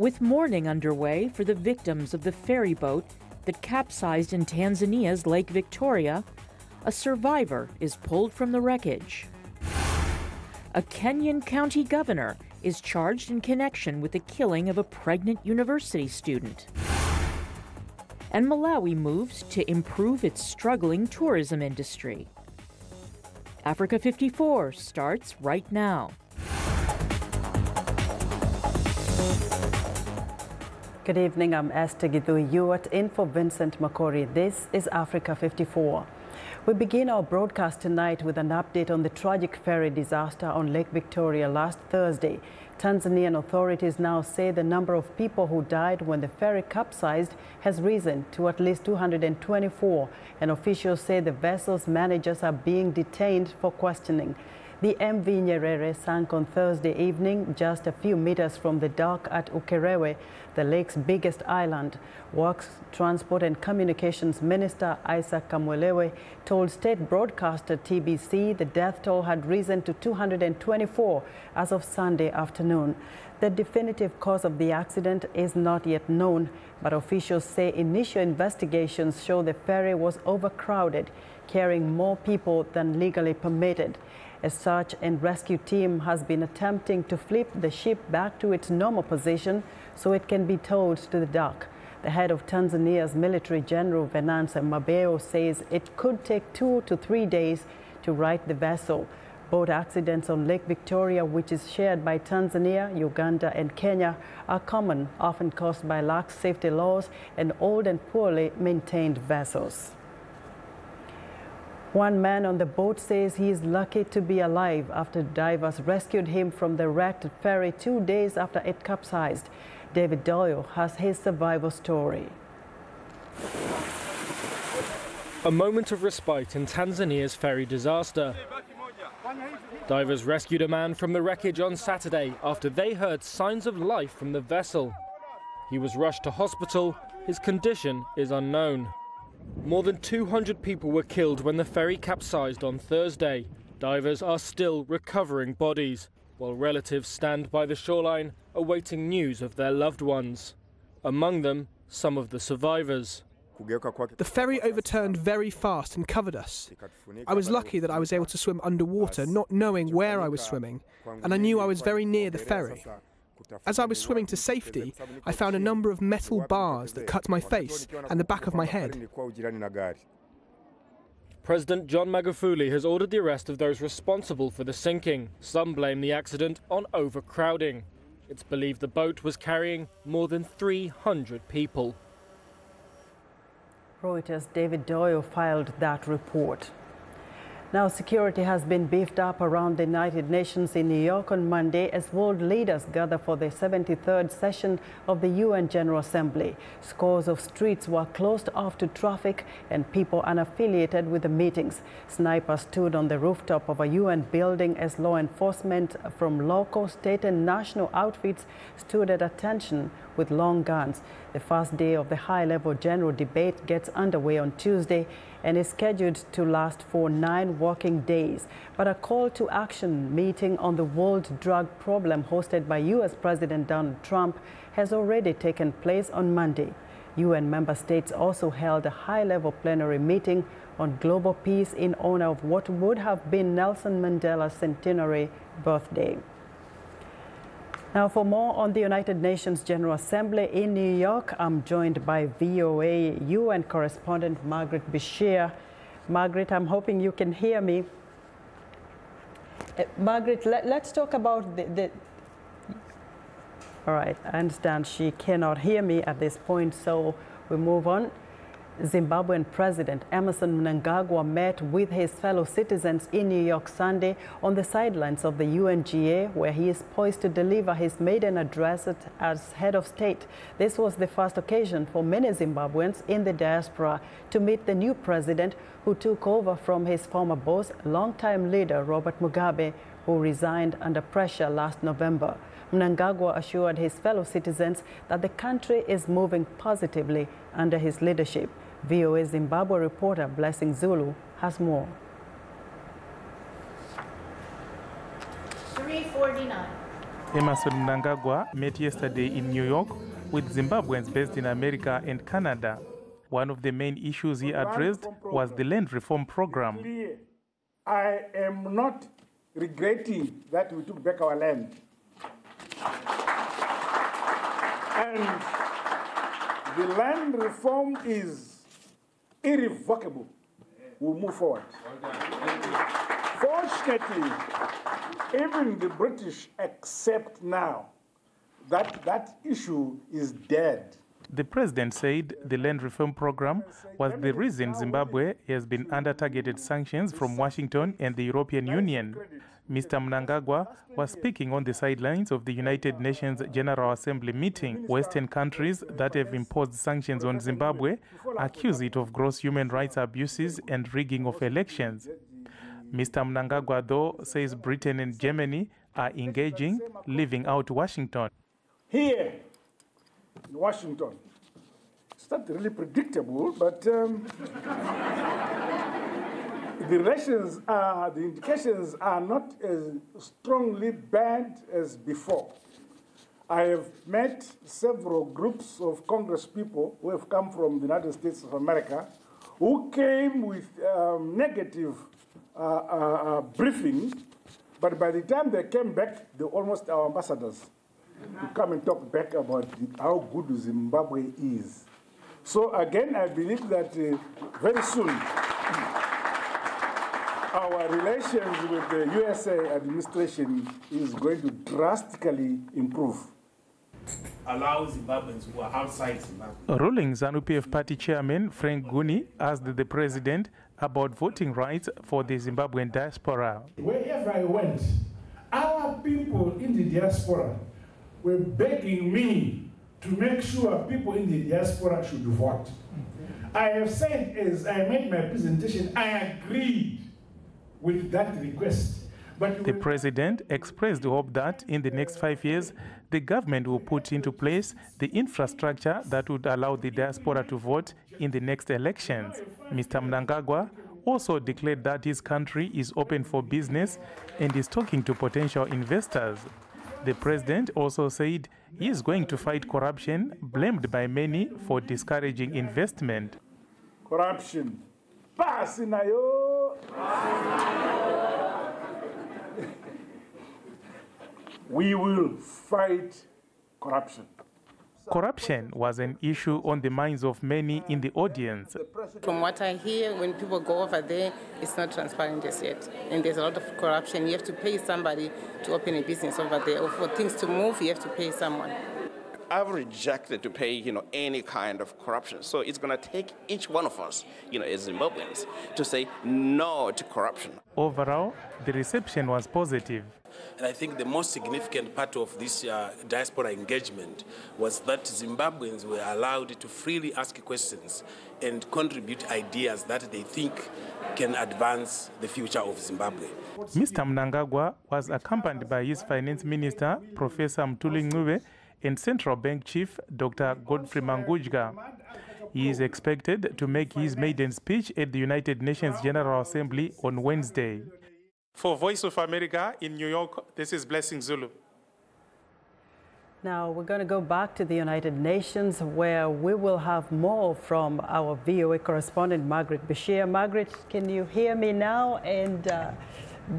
With mourning underway for the victims of the ferry boat that capsized in Tanzania's Lake Victoria, a survivor is pulled from the wreckage. A Kenyan county governor is charged in connection with the killing of a pregnant university student. And Malawi moves to improve its struggling tourism industry. Africa 54 starts right now. Good evening, I'm Esther Githui. You in for Vincent Makori. This is Africa 54. We begin our broadcast tonight with an update on the tragic ferry disaster on Lake Victoria last Thursday. Tanzanian authorities now say the number of people who died when the ferry capsized has risen to at least 224, and officials say the vessel's managers are being detained for questioning. The MV Nyerere sank on Thursday evening just a few meters from the dock at Ukerewe, the lake's biggest island. Works, Transport and Communications Minister Isaac Kamwelewe told state broadcaster TBC the death toll had risen to 224 as of Sunday afternoon. The definitive cause of the accident is not yet known, but officials say initial investigations show the ferry was overcrowded, carrying more people than legally permitted. A search and rescue team has been attempting to flip the ship back to its normal position so it can be towed to the dock. The head of Tanzania's military general, Venanza Mabeo, says it could take 2 to 3 days to right the vessel. Boat accidents on Lake Victoria, which is shared by Tanzania, Uganda and Kenya, are common, often caused by lax safety laws and old and poorly maintained vessels. One man on the boat says he is lucky to be alive after divers rescued him from the wrecked ferry 2 days after it capsized. David Doyle has his survival story. A moment of respite in Tanzania's ferry disaster. Divers rescued a man from the wreckage on Saturday after they heard signs of life from the vessel. He was rushed to hospital. His condition is unknown. More than 200 people were killed when the ferry capsized on Thursday. Divers are still recovering bodies, while relatives stand by the shoreline awaiting news of their loved ones. Among them, some of the survivors. The ferry overturned very fast and covered us. I was lucky that I was able to swim underwater, not knowing where I was swimming, and I knew I was very near the ferry. As I was swimming to safety, I found a number of metal bars that cut my face and the back of my head. President John Magufuli has ordered the arrest of those responsible for the sinking. Some blame the accident on overcrowding. It's believed the boat was carrying more than 300 people. Reuters' David Doyle filed that report. Now, security has been beefed up around the United Nations in New York on Monday as world leaders gather for the 73rd session of the UN General Assembly. Scores of streets were closed off to traffic and people unaffiliated with the meetings. Snipers stood on the rooftop of a UN building as law enforcement from local, state and national outfits stood at attention with long guns. The first day of the high-level general debate gets underway on Tuesday and is scheduled to last for 9 working days. But a call to action meeting on the world drug problem hosted by U.S. President Donald Trump has already taken place on Monday. UN member states also held a high-level plenary meeting on global peace in honor of what would have been Nelson Mandela's centenary birthday. Now, for more on the United Nations General Assembly in New York, I'm joined by VOA UN correspondent Margaret Bashir. Margaret, I'm hoping you can hear me. Margaret, let's talk about the... All right, I understand she cannot hear me at this point, so we move on. Zimbabwean President Emmerson Mnangagwa met with his fellow citizens in New York Sunday on the sidelines of the UNGA, where he is poised to deliver his maiden address as head of state. This was the first occasion for many Zimbabweans in the diaspora to meet the new president, who took over from his former boss, longtime leader Robert Mugabe, who resigned under pressure last November. Mnangagwa assured his fellow citizens that the country is moving positively under his leadership. VOA Zimbabwe reporter Blessing Zulu has more. 349. Emerson Mnangagwa met yesterday in New York with Zimbabweans based in America and Canada. One of the main issues he addressed was the land reform program. I am not regretting that we took back our land. And the land reform is irrevocable. We'll move forward. Fortunately, even the British accept now that that issue is dead. The president said the land reform program was the reason Zimbabwe has been under targeted sanctions from Washington and the European Union. Mr. Mnangagwa was speaking on the sidelines of the United Nations General Assembly meeting. Western countries that have imposed sanctions on Zimbabwe accuse it of gross human rights abuses and rigging of elections. Mr. Mnangagwa, though, says Britain and Germany are engaging, leaving out Washington. Here in Washington, it's not really predictable, but the indications are not as strongly banned as before. I have met several groups of Congress people who have come from the United States of America who came with negative briefing, but by the time they came back, they were almost our ambassadors to come and talk back about how good Zimbabwe is. So again, I believe that very soon, our relations with the USA administration is going to drastically improve. Allow Zimbabweans who are outside Zimbabwe. Ruling ZANU-PF party chairman Frank Guni asked the president about voting rights for the Zimbabwean diaspora. Wherever I went, our people in the diaspora were begging me to make sure people in the diaspora should vote. I have said, as I made my presentation, I agreed with that request. But the president expressed hope that in the next 5 years, the government will put into place the infrastructure that would allow the diaspora to vote in the next elections. Mr. Mnangagwa also declared that his country is open for business and is talking to potential investors. The president also said he is going to fight corruption, blamed by many for discouraging investment. Corruption. We will fight corruption. Corruption was an issue on the minds of many in the audience. From what I hear, when people go over there, it's not transparent as yet. And there's a lot of corruption. You have to pay somebody to open a business over there. Or for things to move, you have to pay someone. I've rejected to pay, any kind of corruption. So it's going to take each one of us, as Zimbabweans, to say no to corruption. Overall, the reception was positive. And I think the most significant part of this diaspora engagement was that Zimbabweans were allowed to freely ask questions and contribute ideas that they think can advance the future of Zimbabwe. Mr. Mnangagwa was accompanied by his finance minister, Professor Mtuli Ngube, and Central Bank Chief, Dr. Godfrey Mangudya. He is expected to make his maiden speech at the United Nations General Assembly on Wednesday. For Voice of America in New York, this is Blessing Zulu. Now we're going to go back to the United Nations, where we will have more from our VOA correspondent, Margaret Bashir. Margaret, can you hear me now? And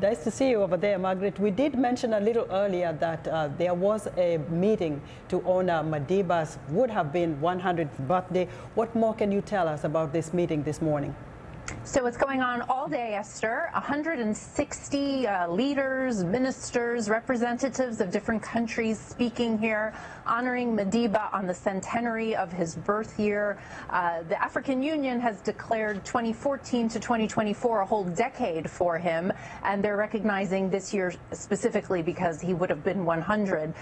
nice to see you over there, Margaret. We did mention a little earlier that there was a meeting to honor Madiba's would have been 100th birthday. What more can you tell us about this meeting this morning? So it's going on all day, Esther. 160 leaders, ministers, representatives of different countries speaking here, honoring Madiba on the centenary of his birth year. The African Union has declared 2014 to 2024 a whole decade for him, and they're recognizing this year specifically because he would have been 100.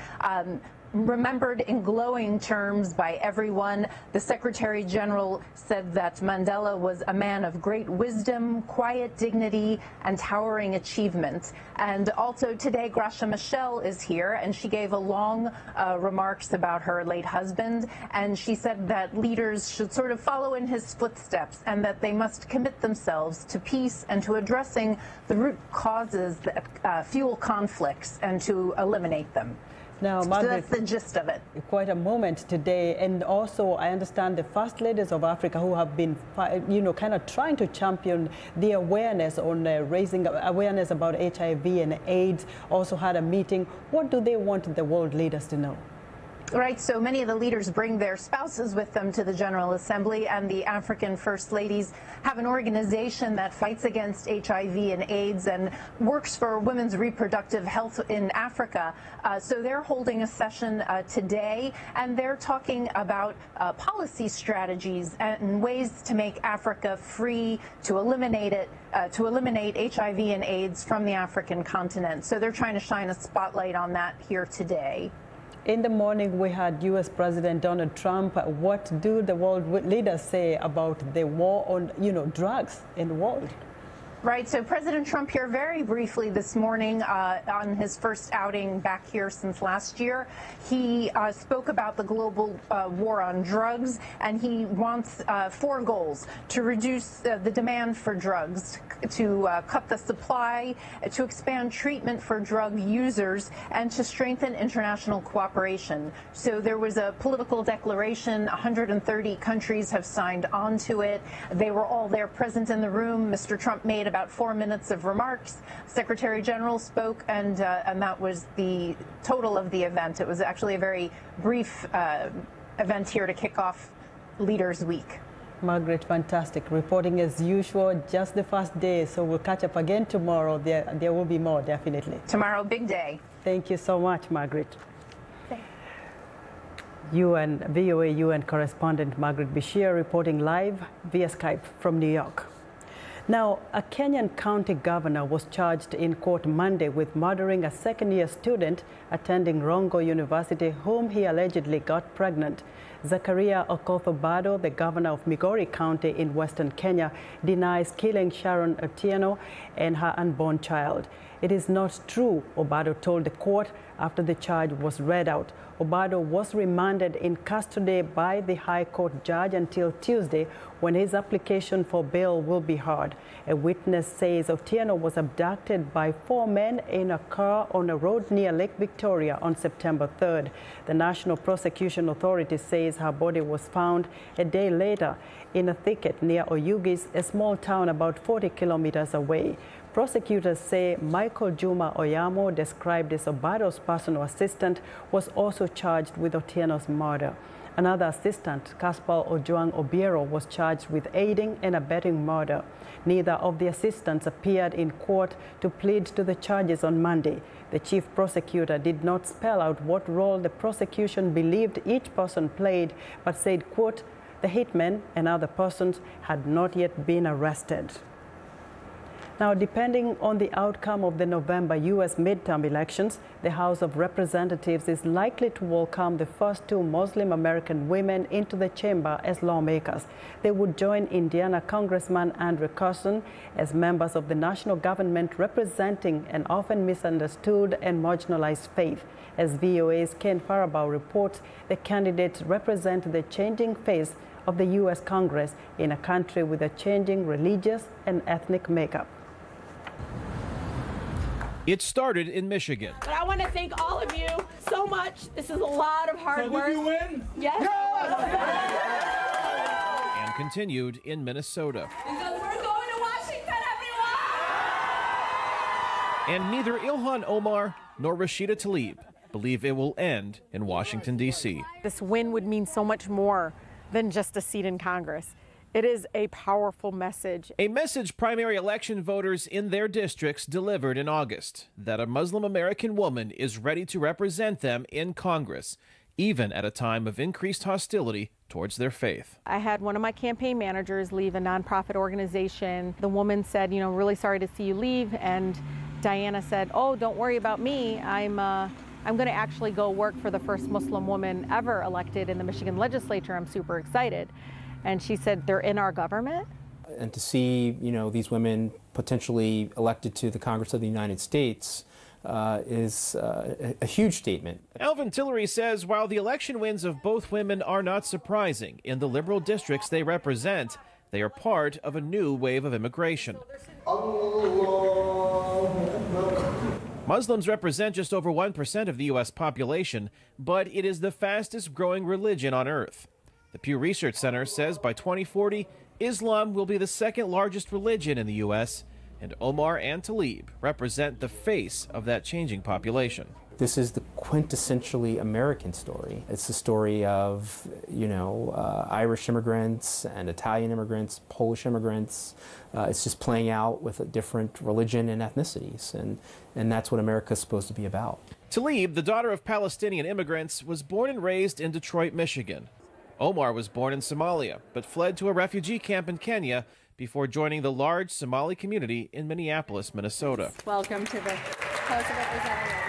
Remembered in glowing terms by everyone. The Secretary General said that Mandela was a man of great wisdom, quiet dignity, and towering achievement. And also today, Gracia Michel is here, and she gave a long remarks about her late husband, and she said that leaders should sort of follow in his footsteps and that they must commit themselves to peace and to addressing the root causes that fuel conflicts and to eliminate them. Now, Margaret, so that's the gist of it. Quite a moment today, and also I understand the first ladies of Africa who have been, kind of trying to champion the awareness on raising awareness about HIV and AIDS, also had a meeting. What do they want the world leaders to know? Right, so many of the leaders bring their spouses with them to the General Assembly, and the African First Ladies have an organization that fights against HIV and AIDS and works for women's reproductive health in Africa. So they're holding a session today, and they're talking about policy strategies and ways to make Africa free, to eliminate it, to eliminate HIV and AIDS from the African continent. So they're trying to shine a spotlight on that here today. In the morning, we had U.S. President Donald Trump. What do the world leaders say about the war on, drugs in the world? Right, so President Trump here very briefly this morning on his first outing back here since last year. He spoke about the global war on drugs, and he wants 4 goals: to reduce the demand for drugs, to cut the supply, to expand treatment for drug users, and to strengthen international cooperation. So there was a political declaration. 130 countries have signed on to it. They were all there present in the room. Mr. Trump made about 4 minutes of remarks. Secretary General spoke, and that was the total of the event. It was actually a very brief event here to kick off Leaders Week. Margaret, fantastic. Reporting as usual, just the first day, so we'll catch up again tomorrow. There will be more, definitely. Tomorrow, big day. Thank you so much, Margaret. VOA UN correspondent Margaret Bashir reporting live via Skype from New York. Now, a Kenyan county governor was charged in court Monday with murdering a second-year student attending Rongo University, whom he allegedly got pregnant. Zakaria Okoth-Obado, the governor of Migori County in western Kenya, denies killing Sharon Otieno and her unborn child. It is not true, Obado told the court after the charge was read out. Obado was remanded in custody by the High Court judge until Tuesday, when his application for bail will be heard. A witness says Otieno was abducted by 4 men in a car on a road near Lake Victoria on September 3rd. The National Prosecution Authority says her body was found a day later in a thicket near Oyugis, a small town about 40 kilometers away. Prosecutors say Michael Juma Oyamo, described as Obado's personal assistant, was also charged with Otieno's murder. Another assistant, Caspar Ojuang Obiero, was charged with aiding and abetting murder. Neither of the assistants appeared in court to plead to the charges on Monday. The chief prosecutor did not spell out what role the prosecution believed each person played, but said, quote, the hitmen and other persons had not yet been arrested. Now, depending on the outcome of the November U.S. midterm elections, the House of Representatives is likely to welcome the first 2 Muslim American women into the chamber as lawmakers. They would join Indiana Congressman Andrew Carson as members of the national government representing an often misunderstood and marginalized faith. As VOA's Ken Farabaugh reports, the candidates represent the changing face of the U.S. Congress in a country with a changing religious and ethnic makeup. It started in Michigan. But I want to thank all of you so much. This is a lot of hard work. Did you win? Yes. And continued in Minnesota. Because we're going to Washington, everyone! And neither Ilhan Omar nor Rashida Tlaib believe it will end in Washington, D.C. This win would mean so much more than just a seat in Congress. It is a powerful message. A message primary election voters in their districts delivered in August, that a Muslim American woman is ready to represent them in Congress, even at a time of increased hostility towards their faith. I had one of my campaign managers leave a nonprofit organization. The woman said, really sorry to see you leave. And Diana said, oh, don't worry about me. I'm going to actually go work for the first Muslim woman ever elected in the Michigan legislature. I'm super excited. And she said, they're in our government? And to see, these women potentially elected to the Congress of the United States is a huge statement. Alvin Tillery says while the election wins of both women are not surprising in the liberal districts they represent, they are part of a new wave of immigration. Muslims represent just over 1% of the U.S. population, but it is the fastest growing religion on earth. The Pew Research Center says by 2040, Islam will be the second largest religion in the U.S., and Omar and Talib represent the face of that changing population. This is the quintessentially American story. It's the story of, Irish immigrants and Italian immigrants, Polish immigrants. It's just playing out with a different religion and ethnicities, and that's what America's supposed to be about. Talib, the daughter of Palestinian immigrants, was born and raised in Detroit, Michigan. Omar was born in Somalia, but fled to a refugee camp in Kenya before joining the large Somali community in Minneapolis, Minnesota. Welcome to the House of Representatives.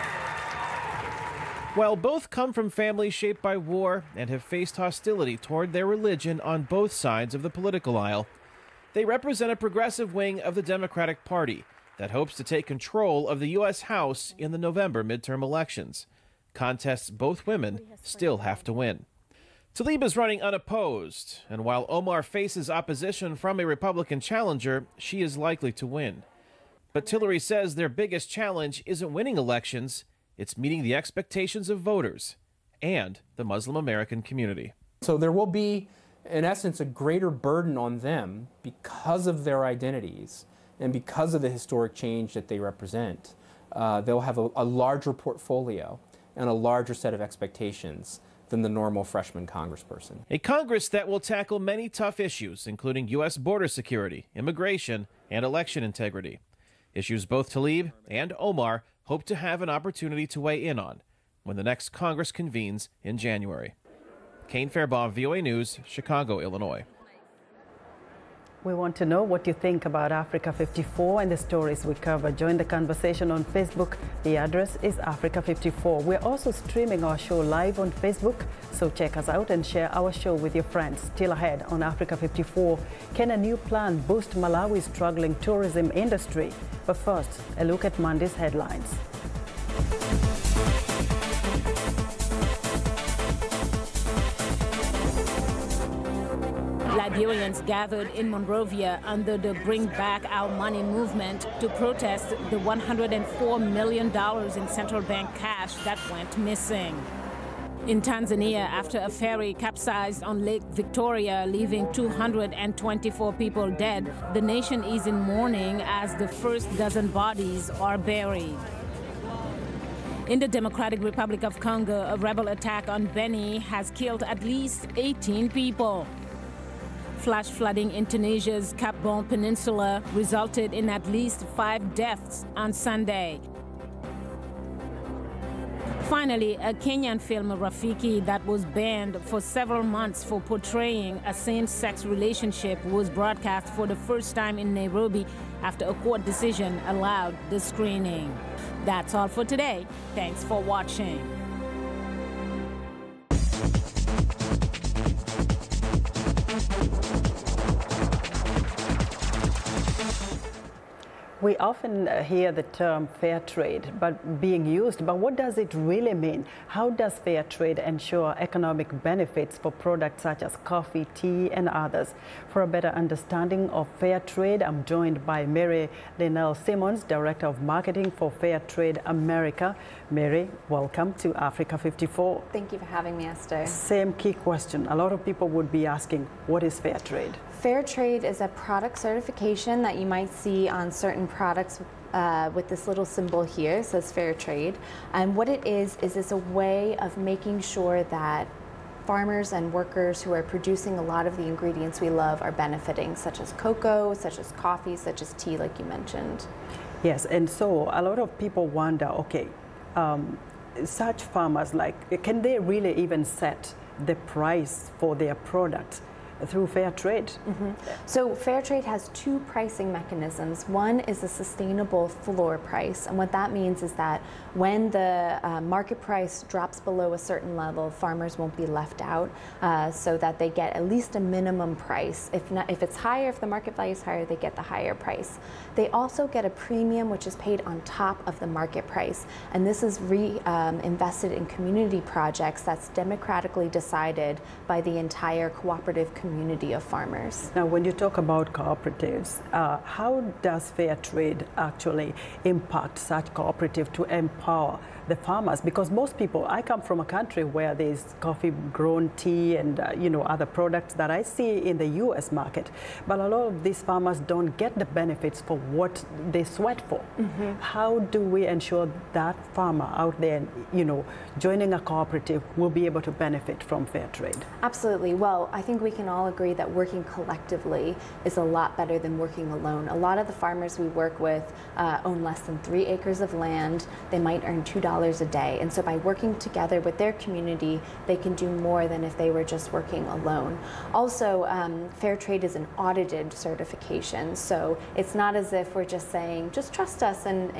While both come from families shaped by war and have faced hostility toward their religion on both sides of the political aisle, they represent a progressive wing of the Democratic Party that hopes to take control of the U.S. House in the November midterm elections, contests both women still have to win. Talib is running unopposed, and while Omar faces opposition from a Republican challenger, she is likely to win. But Tillery says their biggest challenge isn't winning elections, it's meeting the expectations of voters and the Muslim American community. So there will be, in essence, a greater burden on them because of their identities and because of the historic change that they represent. They'll have a larger portfolio and a larger set of expectations than the normal freshman congressperson. A Congress that will tackle many tough issues, including U.S. border security, immigration, and election integrity. Issues both Talib and Omar hope to have an opportunity to weigh in on when the next Congress convenes in January. Kane Fairbaugh, VOA News, Chicago, Illinois. We want to know what you think about Africa 54 and the stories we cover. Join the conversation on Facebook. The address is Africa 54. We're also streaming our show live on Facebook, so check us out and share our show with your friends. Still ahead on Africa 54, can a new plan boost Malawi's struggling tourism industry? But first, a look at Monday's headlines. Liberians gathered in Monrovia under the Bring Back Our Money movement to protest the $104 million in central bank cash that went missing. In Tanzania, after a ferry capsized on Lake Victoria, leaving 224 people dead, the nation is in mourning as the first dozen bodies are buried. In the Democratic Republic of Congo, a rebel attack on Beni has killed at least 18 people. Flash flooding in Tunisia's Cap Bon Peninsula resulted in at least 5 deaths on Sunday. Finally, a Kenyan film, Rafiki, that was banned for several months for portraying a same-sex relationship was broadcast for the first time in Nairobi after a court decision allowed the screening. That's all for today. Thanks for watching. We often hear the term fair trade being used, but what does it really mean? How does fair trade ensure economic benefits for products such as coffee, tea, and others? For a better understanding of fair trade, I'm joined by Mary Linnell Simmons, Director of Marketing for Fair Trade America. Mary, welcome to Africa 54. Thank you for having me, Esther. Same key question. A lot of people would be asking, what is fair trade? Fair trade is a product certification that you might see on certain products with this little symbol here. It says fair trade. And what it is it's a way of making sure that farmers and workers who are producing a lot of the ingredients we love are benefiting, such as cocoa, such as coffee, such as tea, like you mentioned. Yes, and so a lot of people wonder, okay, such farmers, can they really even set the price for their products through fair trade? Mm-hmm. So fair trade has 2 pricing mechanisms. One is a sustainable floor price, and what that means is that when the market price drops below a certain level, farmers won't be left out, so that they get at least a minimum price. If it's higher, if the market value is higher, they get the higher price. They also get a premium, which is paid on top of the market price, and this is invested in community projects that's democratically decided by the entire cooperative community community of farmers. Now, when you talk about cooperatives, how does fair trade actually impact such cooperative to empower the farmers? Because most people, I come from a country where there's coffee-grown tea and other products that I see in the U.S. market, but a lot of these farmers don't get the benefits for what they sweat for. How do we ensure that farmer out there, joining a cooperative will be able to benefit from fair trade? Absolutely. Well, I think we can all agree that working collectively is a lot better than working alone. A lot of the farmers we work with own less than 3 acres of land. They might earn $2 a day. And so by working together with their community, they can do more than if they were just working alone. Also, fair trade is an audited certification. So it's not as if we're just saying, just trust us and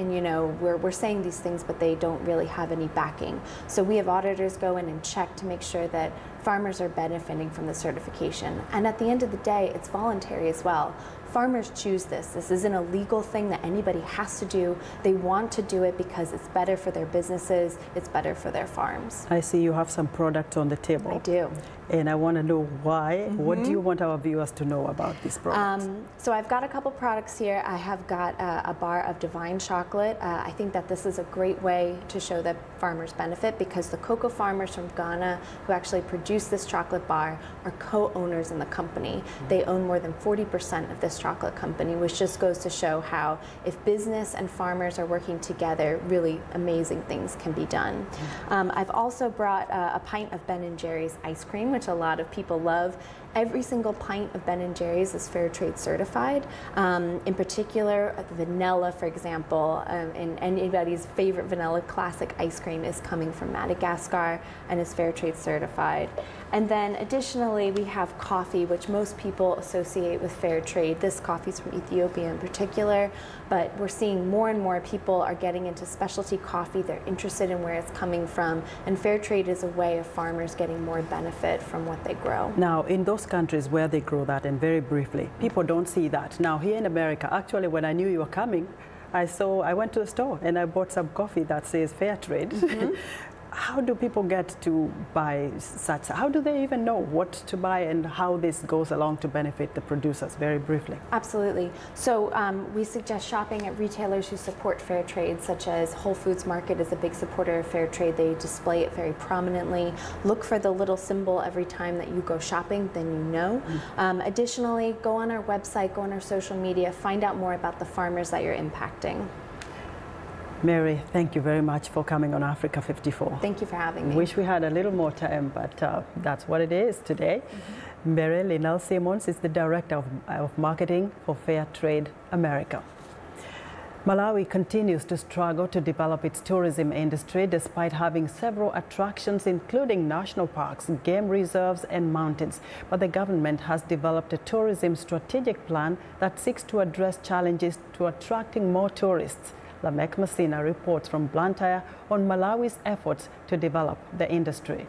we're saying these things, but they don't really have any backing. So we have auditors go in and check to make sure that farmers are benefiting from the certification. And at the end of the day, it's voluntary as well. Farmers choose this. This isn't a legal thing that anybody has to do. They want to do it because it's better for their businesses, it's better for their farms. I see you have some products on the table. I do. And I want to know why. What do you want our viewers to know about these products? So I've got a couple products here. I have got a bar of divine chocolate. I think that this is a great way to show that farmers benefit because the cocoa farmers from Ghana who actually produce this chocolate bar are co-owners in the company. They own more than 40% of this chocolate company, which just goes to show how if business and farmers are working together, really amazing things can be done. I've also brought a pint of Ben & Jerry's ice cream, which a lot of people love. Every single pint of Ben & Jerry's is fair trade certified. In particular, vanilla, for example, and anybody's favorite vanilla classic ice cream is coming from Madagascar and is fair trade certified. And then additionally, we have coffee, which most people associate with fair trade. This coffee is from Ethiopia in particular, but we're seeing more and more people are getting into specialty coffee. They're interested in where it's coming from, and fair trade is a way of farmers getting more benefit from what they grow. Now, in those countries where they grow that, and very briefly, people don't see that. Now, here in America, actually, when I knew you were coming, I went to the store and I bought some coffee that says fair trade. How do people get to buy such? How do they even know what to buy and how this goes along to benefit the producers? Very briefly. Absolutely. So we suggest shopping at retailers who support fair trade, such as Whole Foods Market is a big supporter of fair trade. They display it very prominently. Look for the little symbol every time that you go shopping, then you know. Additionally, go on our website, go on our social media, find out more about the farmers that you're impacting. Mary, thank you very much for coming on Africa 54. Thank you for having me. Wish we had a little more time, but that's what it is today. Mary Linnell Simmons is the Director of Marketing for Fair Trade America. Malawi continues to struggle to develop its tourism industry despite having several attractions, including national parks, game reserves, and mountains. But the government has developed a tourism strategic plan that seeks to address challenges to attracting more tourists. Lamek Messina reports from Blantyre on Malawi's efforts to develop the industry.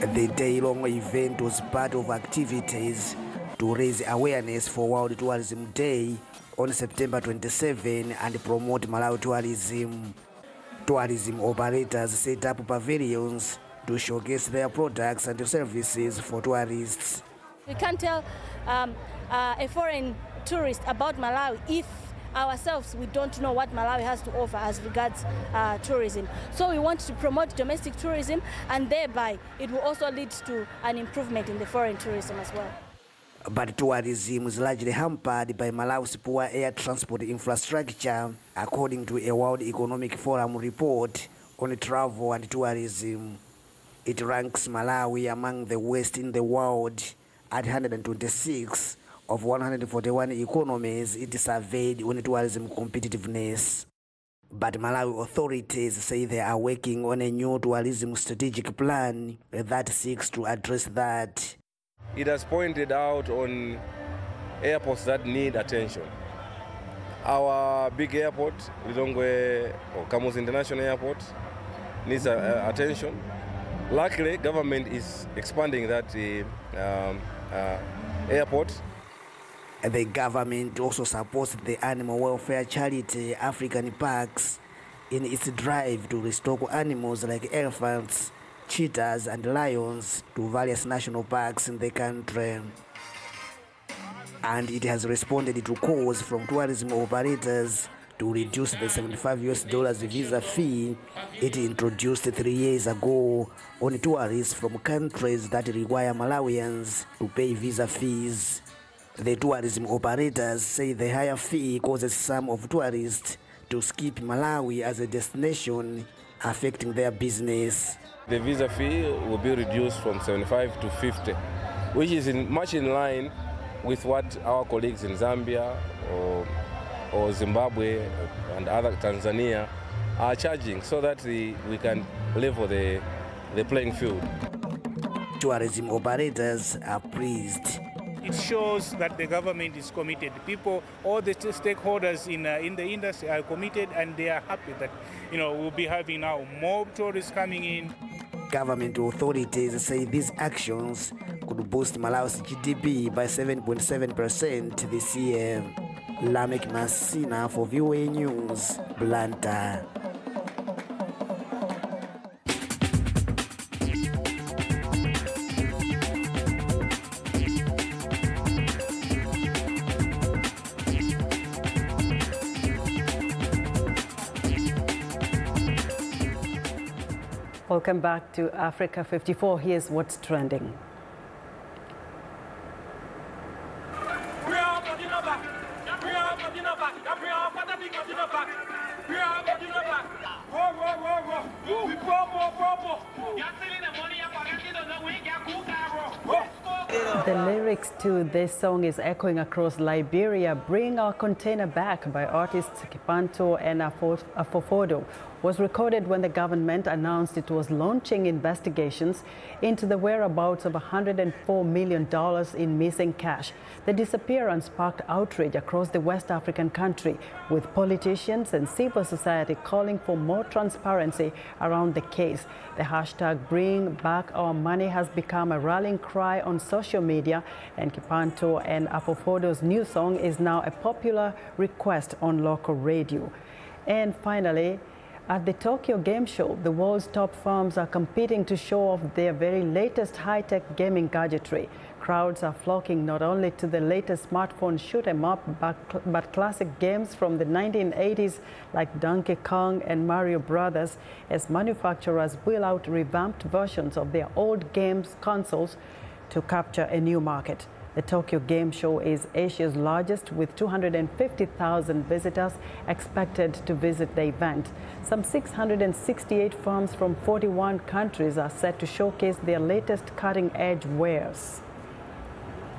The day-long event was part of activities to raise awareness for World Tourism Day on September 27 and promote Malawi tourism. Tourism operators set up pavilions to showcase their products and services for tourists. We can't tell a foreign tourist about Malawi if ourselves we don't know what Malawi has to offer as regards tourism. So we want to promote domestic tourism, and thereby it will also lead to an improvement in the foreign tourism as well. But tourism is largely hampered by Malawi's poor air transport infrastructure, according to a World Economic Forum report on travel and tourism. It ranks Malawi among the worst in the world at 126 of 141 economies it surveyed on tourism competitiveness. But Malawi authorities say they are working on a new tourism strategic plan that seeks to address that. It has pointed out on airports that need attention. Our big airport, Lilongwe or Kamuzu International Airport, needs attention. Luckily, government is expanding that airport. The government also supports the animal welfare charity African Parks in its drive to restore animals like elephants cheetahs and lions to various national parks in the country. And it has responded to calls from tourism operators to reduce the $75 visa fee it introduced 3 years ago on tourists from countries that require Malawians to pay visa fees. The tourism operators say the higher fee causes some of tourists to skip Malawi as a destination, affecting their business. The visa fee will be reduced from 75 to 50, which is much in line with what our colleagues in Zambia or Zimbabwe and other Tanzania are charging, so that we can level the playing field. Tourism operators are pleased. It shows that the government is committed. People, all the stakeholders in the industry are committed, and they are happy that we'll be having now more tourists coming in. Government authorities say these actions could boost Malawi's GDP by 7.7% this year. Lamek Masina for VOA News, Blantyre. Welcome back to Africa 54. Here's what's trending. The lyrics to this song is echoing across Liberia. Bring Our Container Back by artists Kipanto and Afofodo was recorded when the government announced it was launching investigations into the whereabouts of $104 million in missing cash. The disappearance sparked outrage across the West African country, with politicians and civil society calling for more transparency around the case. The hashtag Bring Back Our Money has become a rallying cry on social media, and Kipanto and Afofodo's new song is now a popular request on local radio. And finally, at the Tokyo Game Show, the world's top firms are competing to show off their very latest high-tech gaming gadgetry. Crowds are flocking not only to the latest smartphone shoot-'em-up, but classic games from the 1980s like Donkey Kong and Mario Brothers, as manufacturers wheel out revamped versions of their old games consoles to capture a new market. The Tokyo Game Show is Asia's largest, with 250,000 visitors expected to visit the event. Some 668 firms from 41 countries are set to showcase their latest cutting-edge wares.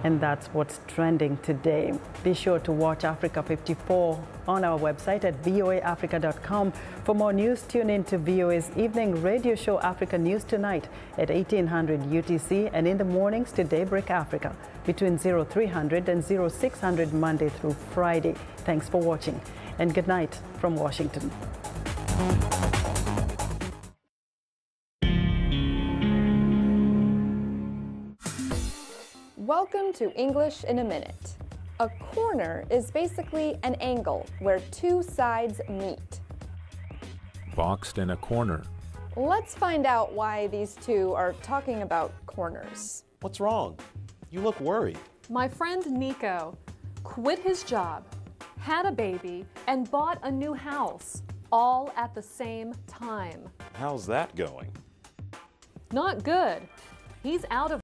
And that's what's trending today. Be sure to watch Africa 54 on our website at voaafrica.com. For more news, tune in to VOA's evening radio show Africa News Tonight at 1800 UTC, and in the mornings to Daybreak Africa between 0300 and 0600 Monday through Friday. Thanks for watching, and good night from Washington. Welcome to English in a Minute. A corner is basically an angle where two sides meet. Boxed in a corner. Let's find out why these two are talking about corners. What's wrong? You look worried. My friend Nico quit his job, had a baby, and bought a new house, all at the same time. How's that going? Not good. He's out of